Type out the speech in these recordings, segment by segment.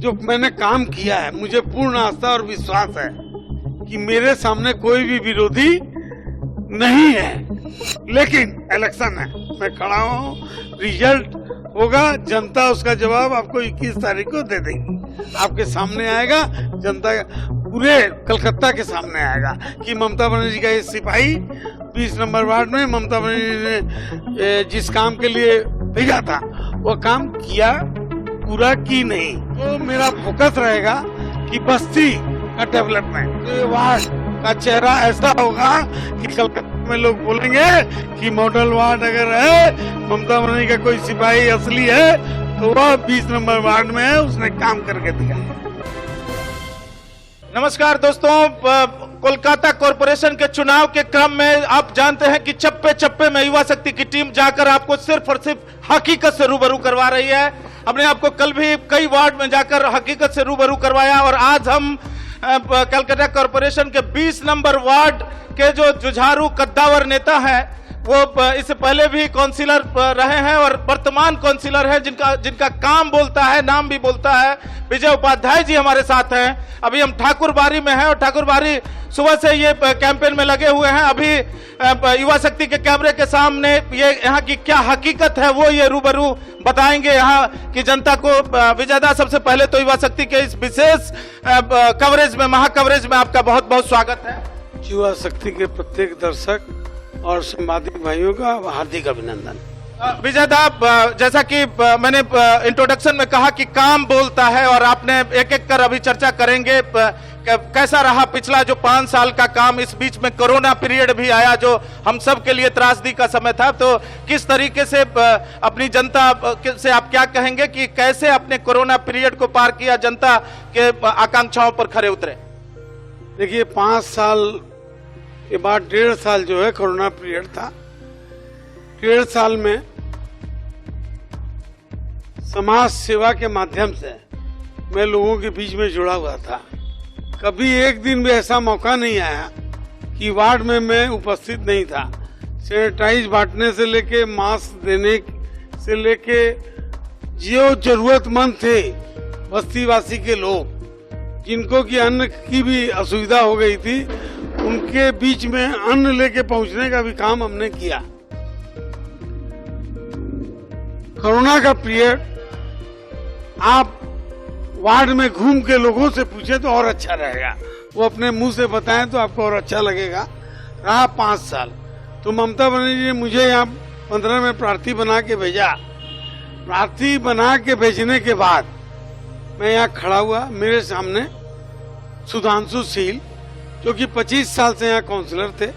जो मैंने काम किया है, मुझे पूर्ण आस्था और विश्वास है कि मेरे सामने कोई भी विरोधी नहीं है। लेकिन इलेक्शन है, मैं खड़ा हूँ, रिजल्ट होगा, जनता उसका जवाब आपको 21 तारीख को दे देगी। आपके सामने आएगा, जनता पूरे कलकत्ता के सामने आएगा कि ममता बनर्जी का ये सिपाही 20 नंबर वार्ड में ममता बनर्जी ने जिस काम के लिए भेजा था वो काम किया, पूरा की नहीं। तो मेरा फोकस रहेगा कि बस्ती का डेवलपमेंट, वार्ड का चेहरा ऐसा होगा कि कलकत्ता में लोग बोलेंगे कि मॉडल वार्ड अगर है, ममता बनर्जी का कोई सिपाही असली है तो वह 20 नंबर वार्ड में है, उसने काम करके दिया। नमस्कार दोस्तों, कोलकाता कॉरपोरेशन के चुनाव के क्रम में आप जानते हैं कि चप्पे चप्पे में युवा शक्ति की टीम जाकर आपको सिर्फ और सिर्फ हकीकत से रूबरू करवा रही है। हमने आपको कल भी कई वार्ड में जाकर हकीकत से रूबरू करवाया और आज हम कलकत्ता कॉरपोरेशन के 20 नंबर वार्ड के जो जुझारू कद्दावर नेता हैं, वो इससे पहले भी काउंसिलर रहे हैं और वर्तमान काउंसिलर हैं, जिनका काम बोलता है, नाम भी बोलता है। विजय उपाध्याय जी हमारे साथ हैं। अभी हम ठाकुरबाड़ी में हैं और ठाकुरबाड़ी सुबह से ये कैंपेन में लगे हुए हैं। अभी युवा शक्ति के कैमरे के सामने ये यहाँ की क्या हकीकत है वो ये रूबरू बताएंगे यहाँ की जनता को। विजयदा, सबसे पहले तो युवा शक्ति के इस विशेष कवरेज में, महा कवरेज में आपका बहुत बहुत स्वागत है। युवा शक्ति के प्रत्येक दर्शक और संवादिक भाइयों का हार्दिक अभिनंदन। विजयदा, जैसा कि मैंने इंट्रोडक्शन में कहा कि काम बोलता है और आपने एक एक कर अभी चर्चा करेंगे कैसा रहा पिछला जो 5 साल का काम। इस बीच में कोरोना पीरियड भी आया जो हम सब के लिए त्रासदी का समय था, तो किस तरीके से अपनी जनता से आप क्या कहेंगे कि कैसे अपने कोरोना पीरियड को पार किया, जनता के आकांक्षाओं पर खरे उतरे? देखिए, 5 साल के बाद 1.5 साल जो है कोरोना पीरियड था। 1.5 साल में समाज सेवा के माध्यम से मैं लोगों के बीच में जुड़ा हुआ था। कभी एक दिन भी ऐसा मौका नहीं आया कि वार्ड में मैं उपस्थित नहीं था। सैनिटाइज बांटने से लेके मास्क देने से लेके जो जरूरतमंद थे बस्तीवासी के लोग, जिनको कि अन्न की भी असुविधा हो गई थी, उनके बीच में अन्न लेके पहुंचने का भी काम हमने किया। कोरोना का पीरियड आप वार्ड में घूम के लोगों से पूछे तो और अच्छा रहेगा, वो अपने मुंह से बताएं तो आपको और अच्छा लगेगा। रहा 5 साल, तो ममता बनर्जी ने मुझे यहाँ 15 में प्रार्थी बना के भेजा। प्रार्थी बना के भेजने के बाद मैं यहाँ खड़ा हुआ, मेरे सामने सुधांशु शील जो कि 25 साल से यहाँ काउंसलर थे,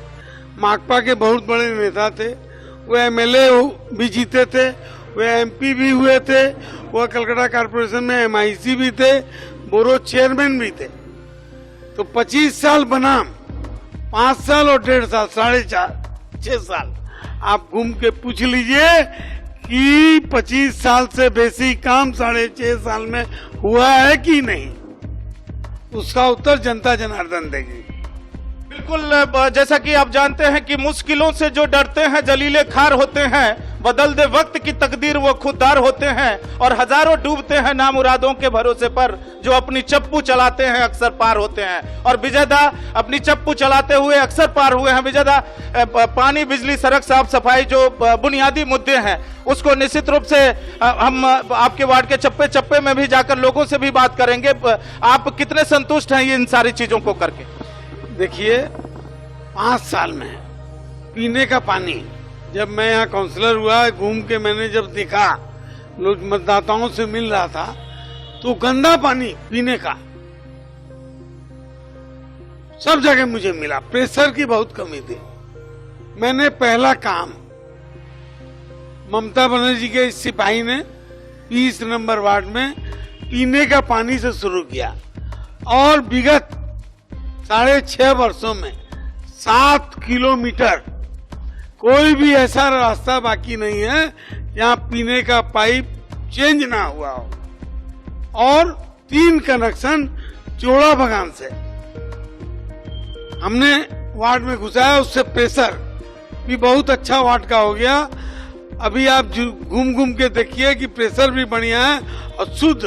माकपा के बहुत बड़े नेता थे, वो एमएलए भी जीते थे, वो एमपी भी हुए थे, वो कलकत्ता कॉरपोरेशन में एमआईसी भी थे, बोरो चेयरमैन भी थे। तो 25 साल बनाम 5 साल और 1.5 साल, 4.5-6 साल आप घूम के पूछ लीजिए कि 25 साल से बेसी काम 6.5 साल में हुआ है कि नहीं। उसका उत्तर जनता जनार्दन देगी। बिल्कुल, जैसा कि आप जानते हैं कि मुश्किलों से जो डरते हैं जलीले खार होते हैं, बदल दे वक्त की तकदीर वो खुददार होते हैं और हजारों डूबते हैं नामुरादों के भरोसे पर, जो अपनी चप्पू चलाते हैं अक्सर पार होते हैं। और विजयदा, अपनी चप्पू चलाते हुए अक्सर पार हुए हैं। विजयदा, पानी, बिजली, सड़क, साफ सफाई जो बुनियादी मुद्दे हैं, उसको निश्चित रूप से हम आपके वार्ड के चप्पे चप्पे में भी जाकर लोगों से भी बात करेंगे। आप कितने संतुष्ट हैं इन सारी चीजों को करके? देखिए, 5 साल में पीने का पानी, जब मैं यहाँ काउंसलर हुआ, घूम के मैंने जब देखा, लोग मतदाताओं से मिल रहा था, तो गंदा पानी पीने का सब जगह मुझे मिला। प्रेशर की बहुत कमी थी। मैंने पहला काम ममता बनर्जी के इस सिपाही ने 20 नंबर वार्ड में पीने का पानी से शुरू किया और विगत 6.5 वर्षों में 7 किलोमीटर कोई भी ऐसा रास्ता बाकी नहीं है जहाँ पीने का पाइप चेंज ना हुआ हो। और 3 कनेक्शन चोड़ा बगान से हमने वार्ड में घुसाया, उससे प्रेशर भी बहुत अच्छा वार्ड का हो गया। अभी आप घूम घूम के देखिए कि प्रेशर भी बढ़िया है और शुद्ध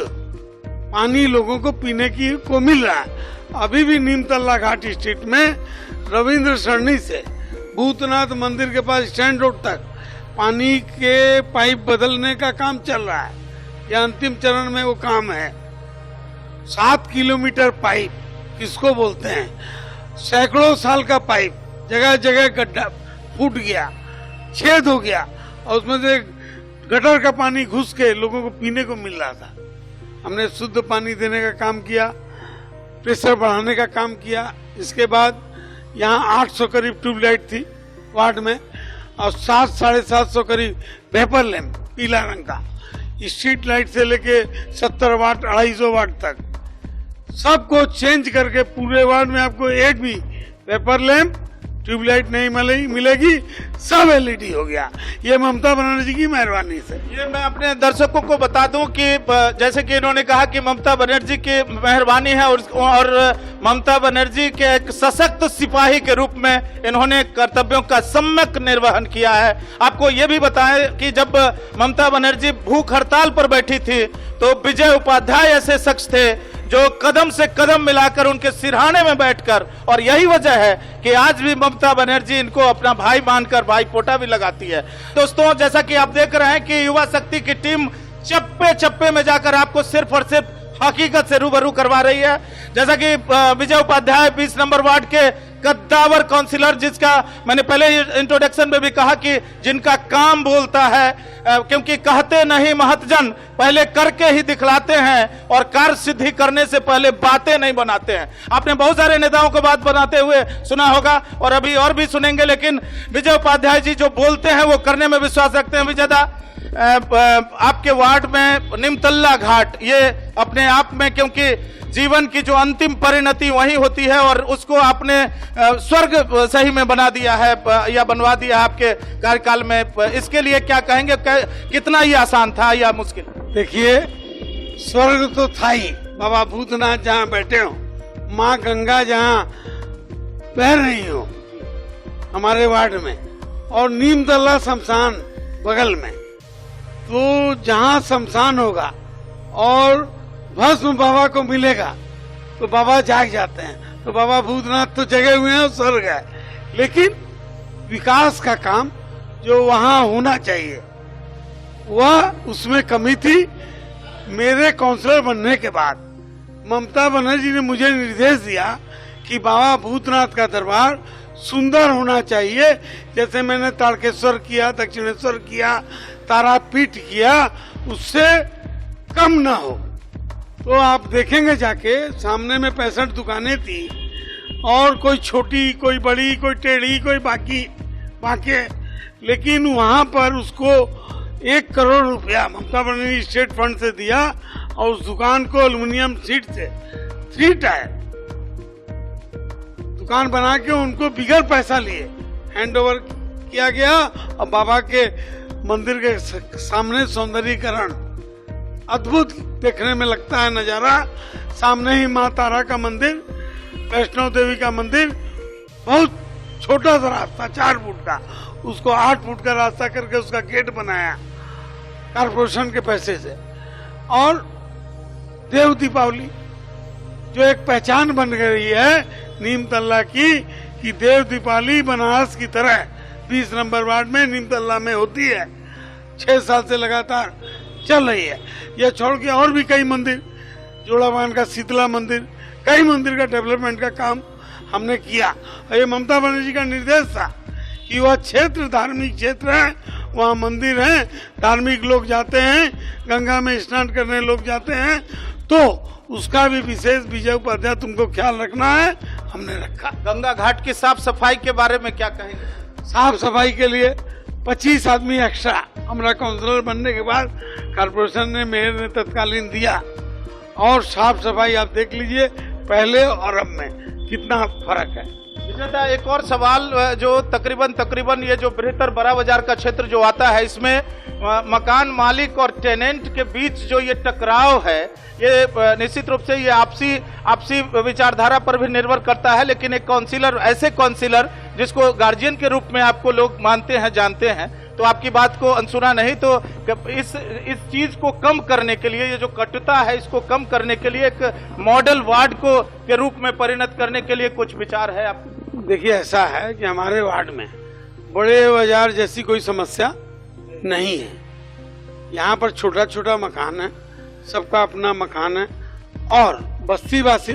पानी लोगों को पीने की को मिल रहा है। अभी भी नीमतल्ला घाट स्ट्रीट में रविंद्र सरणी से भूतनाथ मंदिर के पास स्टैंड रोड तक पानी के पाइप बदलने का काम चल रहा है। यह अंतिम चरण में वो काम है। 7 किलोमीटर पाइप किसको बोलते हैं, सैकड़ों साल का पाइप, जगह जगह गड्ढा फूट गया, छेद हो गया और उसमें से गटर का पानी घुस के लोगों को पीने को मिल रहा था। हमने शुद्ध पानी देने का काम किया, प्रेशर बढ़ाने का काम किया। इसके बाद यहाँ 800 करीब ट्यूबलाइट थी वार्ड में और 700-750 करीब वेपर लैंप पीला रंग का, स्ट्रीट लाइट से लेके 70 वाट 250 वाट तक सबको चेंज करके पूरे वार्ड में आपको एक भी वेपर लैंप ट्यूबलाइट नहीं मिलेगी, सब एलईडी हो गया। ये ममता बनर्जी की मेहरबानी से। ये मैं अपने दर्शकों को बता दूं कि जैसे कि इन्होंने कहा कि ममता बनर्जी की मेहरबानी है और ममता बनर्जी के एक सशक्त सिपाही के रूप में इन्होंने कर्तव्यों का सम्यक निर्वहन किया है। आपको ये भी बताएं कि जब ममता बनर्जी भूख हड़ताल पर बैठी थी तो विजय उपाध्याय ऐसे शख्स थे जो कदम से कदम मिलाकर उनके सिरहाने में बैठकर, और यही वजह है कि आज भी ममता बनर्जी इनको अपना भाई मानकर भाई पोटा भी लगाती है। दोस्तों, जैसा कि आप देख रहे हैं कि युवा शक्ति की टीम चप्पे चप्पे में जाकर आपको सिर्फ और सिर्फ हकीकत से रूबरू करवा रही है। जैसा कि विजय उपाध्याय 20 नंबर वार्ड के कद्दावर काउंसिलर, जिसका मैंने पहले इंट्रोडक्शन में भी कहा कि जिनका काम बोलता है, क्योंकि कहते नहीं महतजन, पहले करके ही दिखलाते हैं और कार्य सिद्धि करने से पहले बातें नहीं बनाते हैं। आपने बहुत सारे नेताओं को बात बनाते हुए सुना होगा और अभी और भी सुनेंगे, लेकिन विजय उपाध्याय जी जो बोलते हैं वो करने में विश्वास रखते हैं। विजय दा, आपके वार्ड में नीमतल्ला घाट, ये अपने आप में, क्योंकि जीवन की जो अंतिम परिणति वही होती है और उसको आपने स्वर्ग सही में बना दिया है या बनवा दिया है आपके कार्यकाल में, इसके लिए क्या कहेंगे? कितना ही आसान था या मुश्किल? देखिए, स्वर्ग तो था ही, बाबा भूतनाथ जहाँ बैठे हो, माँ गंगा जहाँ बह रही हो हमारे वार्ड में, और नीमतल्ला शमशान बगल में, तो जहाँ शमशान होगा और भस्म बाबा को मिलेगा तो बाबा जाग जाते हैं। तो बाबा भूतनाथ तो जगे हुए हैं, स्वर्ग है, लेकिन विकास का काम जो वहाँ होना चाहिए वह उसमें कमी थी। मेरे काउंसलर बनने के बाद ममता बनर्जी ने मुझे निर्देश दिया कि बाबा भूतनाथ का दरबार सुंदर होना चाहिए, जैसे मैंने तारकेश्वर किया, दक्षिणेश्वर किया, तारापीठ किया, उससे कम ना हो। तो आप देखेंगे जाके, सामने में 65 दुकानें थी और कोई छोटी, कोई बड़ी, कोई टेढ़ी, कोई बाकी, लेकिन वहां पर उसको 1 करोड़ रुपया ममता बनर्जी स्टेट फंड से दिया और उस दुकान को एल्युमिनियम सीट से 3 टायर दुकान बना के उनको बिगर पैसा लिए हैंड ओवर किया गया। और बाबा के मंदिर के सामने सौंदर्यीकरण अद्भुत देखने में लगता है नजारा। सामने ही माँ तारा का मंदिर, वैष्णो देवी का मंदिर, बहुत छोटा सा रास्ता 4 फुट का, उसको 8 फुट का रास्ता करके उसका गेट बनाया कारपोरेशन के पैसे से। और देव दीपावली जो एक पहचान बन गई है नीमतल्ला की, कि देव दीपावली बनारस की तरह 20 नंबर वार्ड में नीमतल्ला में होती है, 6 साल से लगातार चल रही है। यह छोड़ के और भी कई मंदिर, जोड़ाबान का शीतला मंदिर, कई मंदिर का डेवलपमेंट का काम हमने किया। और ये ममता बनर्जी का निर्देश था कि वह क्षेत्र धार्मिक क्षेत्र है, वहाँ मंदिर है, धार्मिक लोग जाते हैं, गंगा में स्नान करने लोग जाते हैं, तो उसका भी विशेष विजय उपाध्याय तुमको ख्याल रखना है, हमने रखा। गंगा घाट की साफ सफाई के बारे में क्या कहेंगे? साफ सफाई के लिए 25 आदमी एक्स्ट्रा हमारा काउंसलर बनने के बाद कारपोरेशन ने, मेयर ने तत्कालीन दिया। और साफ सफाई आप देख लीजिए पहले और अब में कितना फर्क है। विजेता, एक और सवाल, जो तकरीबन ये जो बृहत्तर बड़ा बाजार का क्षेत्र जो आता है, इसमें मकान मालिक और टेनेंट के बीच जो ये टकराव है, ये निश्चित रूप से ये आपसी विचारधारा पर भी निर्भर करता है। लेकिन एक काउंसिलर, ऐसे काउंसिलर जिसको गार्जियन के रूप में आपको लोग मानते हैं, जानते हैं, तो आपकी बात को अनसुना नहीं। तो इस चीज को कम करने के लिए, ये जो कटुता है इसको कम करने के लिए एक मॉडल वार्ड को के रूप में परिणत करने के लिए कुछ विचार है आप? देखिए, ऐसा है कि हमारे वार्ड में बड़े बाजार जैसी कोई समस्या नहीं है। यहाँ पर छोटा छोटा मकान है, सबका अपना मकान है, और बस्तीवासी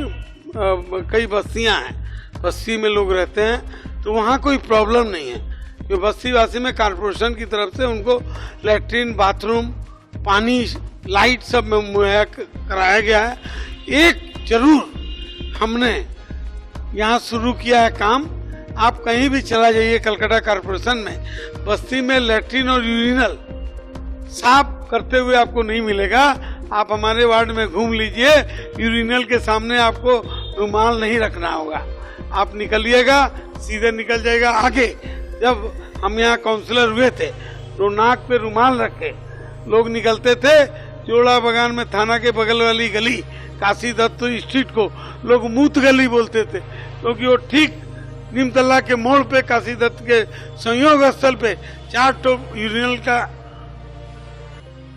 कई बस्तियां हैं, बस्ती में लोग रहते हैं, तो वहाँ कोई प्रॉब्लम नहीं है। कि बस्तीवासी में कारपोरेशन की तरफ से उनको लैट्रिन, बाथरूम, पानी, लाइट सब में मुहैया कराया गया है। एक जरूर हमने यहाँ शुरू किया है काम, आप कहीं भी चला जाइए कलकत्ता कारपोरेशन में, बस्ती में लैट्रिन और यूरिनल साफ करते हुए आपको नहीं मिलेगा। आप हमारे वार्ड में घूम लीजिए, यूरिनल के सामने आपको रुमाल नहीं रखना होगा, आप निकलिएगा, सीधे निकल जाएगा आगे। जब हम यहाँ काउंसलर हुए थे तो नाक पे रुमाल रखे लोग निकलते थे। जोड़ा बगान में थाना के बगल वाली गली काशी दत्त स्ट्रीट को लोग मूत गली बोलते थे, क्योंकि वो ठीक नीमतल्ला के मोड़ पे काशी दत्त के संयोग स्थल पे 4 यूरिनल का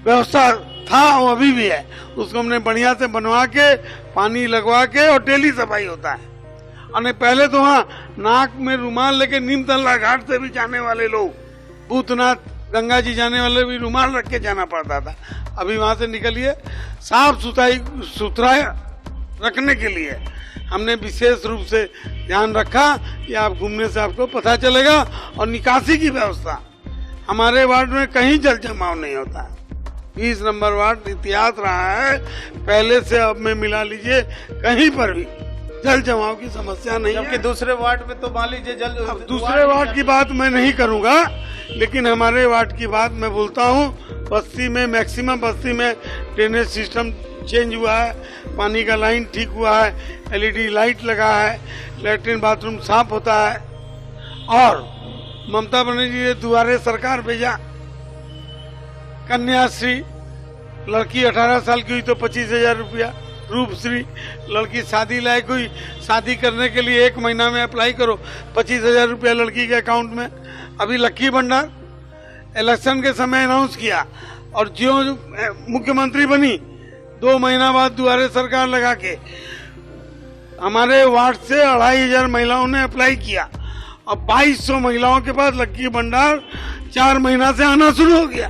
व्यवस्था था और अभी भी है। उसको हमने बढ़िया से बनवा के, पानी लगवा के, और डेली सफाई होता है। और पहले तो वहाँ नाक में रुमाल लेके नीमतल्ला घाट से भी जाने वाले लोग, भूतनाथ गंगा जी जाने वाले भी रुमाल रख के जाना पड़ता था। अभी वहाँ से निकलिए, साफ सुथरा रखने के लिए हमने विशेष रूप से ध्यान रखा कि आप घूमने से आपको पता चलेगा। और निकासी की व्यवस्था हमारे वार्ड में कहीं जल जमाव नहीं होता है। 20 नंबर वार्ड इतिहास रहा है, पहले से अब में मिला लीजिए, कहीं पर भी जल जमाव की समस्या नहीं है। जबकि दूसरे वार्ड में तो मान लीजिए अब दूसरे वार्ड की बात मैं नहीं करूंगा, लेकिन हमारे वार्ड की बात मैं बोलता हूँ। बस्ती में मैक्सिमम बस्ती में ड्रेनेज सिस्टम चेंज हुआ है, पानी का लाइन ठीक हुआ है, LED लाइट लगा है, लैट्रिन बाथरूम साफ होता है। और ममता बनर्जी ने दुआरे सरकार भेजा, कन्याश्री, लड़की 18 साल की हुई तो 25,000 रुपया, रूपश्री, लड़की शादी लायक हुई, शादी करने के लिए 1 महीना में अप्लाई करो, 25,000 रुपया लड़की के अकाउंट में। अभी लक्की भंडार इलेक्शन के समय अनाउंस किया, और जो मुख्यमंत्री बनी 2 महीना बाद दुआरे सरकार लगा के हमारे वार्ड से 2,500 महिलाओं ने अप्लाई किया, और 2,200 महिलाओं के पास लक्की भंडार 4 महीना से आना शुरू हो गया।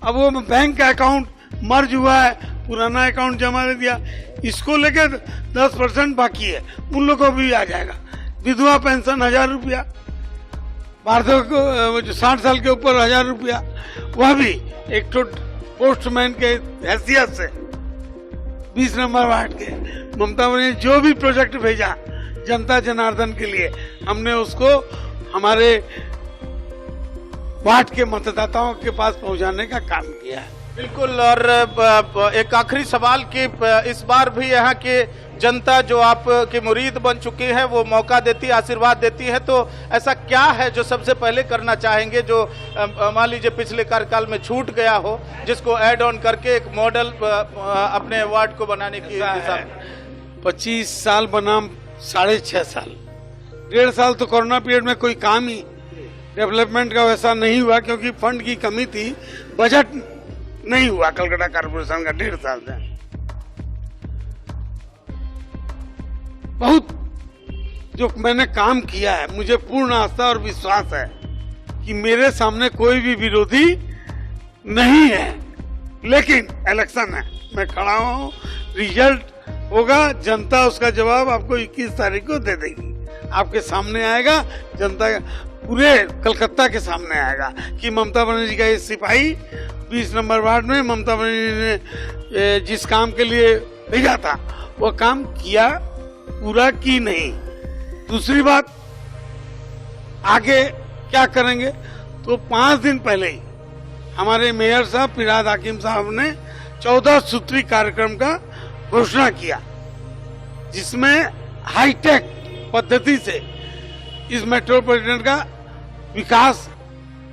अब वो बैंक का अकाउंट मर्ज हुआ है, पुराना अकाउंट जमा दे दिया, इसको लेके 10% बाकी है, उन लोगों को भी आ जाएगा। विधवा पेंशन 1,000 रुपया, वार्धक्य को जो 60 साल के ऊपर 1,000 रुपया, वह भी एक तो पोस्टमैन के हैसियत से 20 नंबर वार्ड के ममता ने जो भी प्रोजेक्ट भेजा जनता जनार्दन के लिए, हमने उसको हमारे वार्ड के मतदाताओं के पास पहुंचाने का काम किया है। बिल्कुल। और एक आखिरी सवाल कि इस बार भी यहाँ के जनता जो आपकी मुरीद बन चुकी है वो मौका देती है, आशीर्वाद देती है, तो ऐसा क्या है जो सबसे पहले करना चाहेंगे जो मान लीजिए पिछले कार्यकाल में छूट गया हो, जिसको ऐड ऑन करके एक मॉडल अपने वार्ड को बनाने की दिशा में? 25 साल बनाम 6.5 साल, 1.5 साल तो कोरोना पीरियड में कोई काम ही डेवलपमेंट का वैसा नहीं हुआ, क्योंकि फंड की कमी थी, बजट नहीं हुआ कलकत्ता कारपोरेशन का 1.5 साल से। बहुत जो मैंने काम किया है, मुझे पूर्ण आस्था और विश्वास है कि मेरे सामने कोई भी विरोधी नहीं है। लेकिन इलेक्शन है, मैं खड़ा हूँ, रिजल्ट होगा, जनता उसका जवाब आपको 21 तारीख को दे देगी, आपके सामने आएगा, जनता पूरे कलकत्ता के सामने आएगा कि ममता बनर्जी का ये सिपाही 20 नंबर वार्ड में ममता बनर्जी ने जिस काम के लिए भेजा था वो काम किया, पूरा की नहीं। दूसरी बात, आगे क्या करेंगे, तो 5 दिन पहले ही हमारे मेयर साहब फिरहाद हाकिम साहब ने 14 सूत्री कार्यक्रम का घोषणा किया, जिसमें हाईटेक पद्धति से इस मेट्रोपॉलिटन का विकास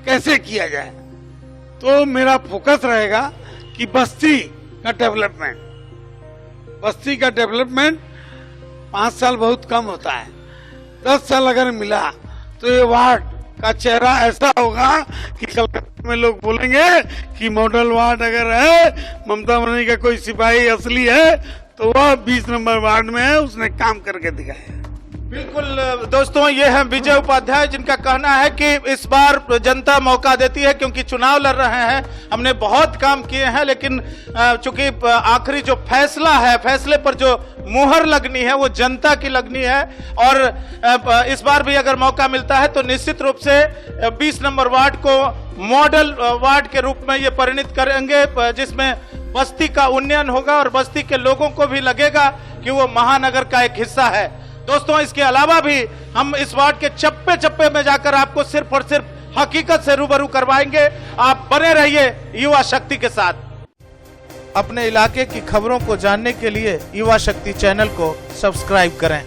कैसे किया जाए। तो मेरा फोकस रहेगा कि बस्ती का डेवलपमेंट, बस्ती का डेवलपमेंट 5 साल बहुत कम होता है, 10 साल अगर मिला तो ये वार्ड का चेहरा ऐसा होगा कि कलकत्ता में लोग बोलेंगे कि मॉडल वार्ड अगर है, ममता बनर्जी का कोई सिपाही असली है तो वह 20 नंबर वार्ड में है, उसने काम करके दिखाया। बिल्कुल दोस्तों, ये है विजय उपाध्याय, जिनका कहना है कि इस बार जनता मौका देती है क्योंकि चुनाव लड़ रहे हैं। हमने बहुत काम किए हैं, लेकिन चूंकि आखिरी जो फैसला है, फैसले पर जो मुहर लगनी है वो जनता की लगनी है। और इस बार भी अगर मौका मिलता है तो निश्चित रूप से 20 नंबर वार्ड को मॉडल वार्ड के रूप में ये परिणित करेंगे, जिसमें बस्ती का उन्नयन होगा और बस्ती के लोगों को भी लगेगा कि वो महानगर का एक हिस्सा है। दोस्तों, इसके अलावा भी हम इस वार्ड के चप्पे चप्पे में जाकर आपको सिर्फ और सिर्फ हकीकत से रूबरू करवाएंगे। आप बने रहिए युवा शक्ति के साथ। अपने इलाके की खबरों को जानने के लिए युवा शक्ति चैनल को सब्सक्राइब करें।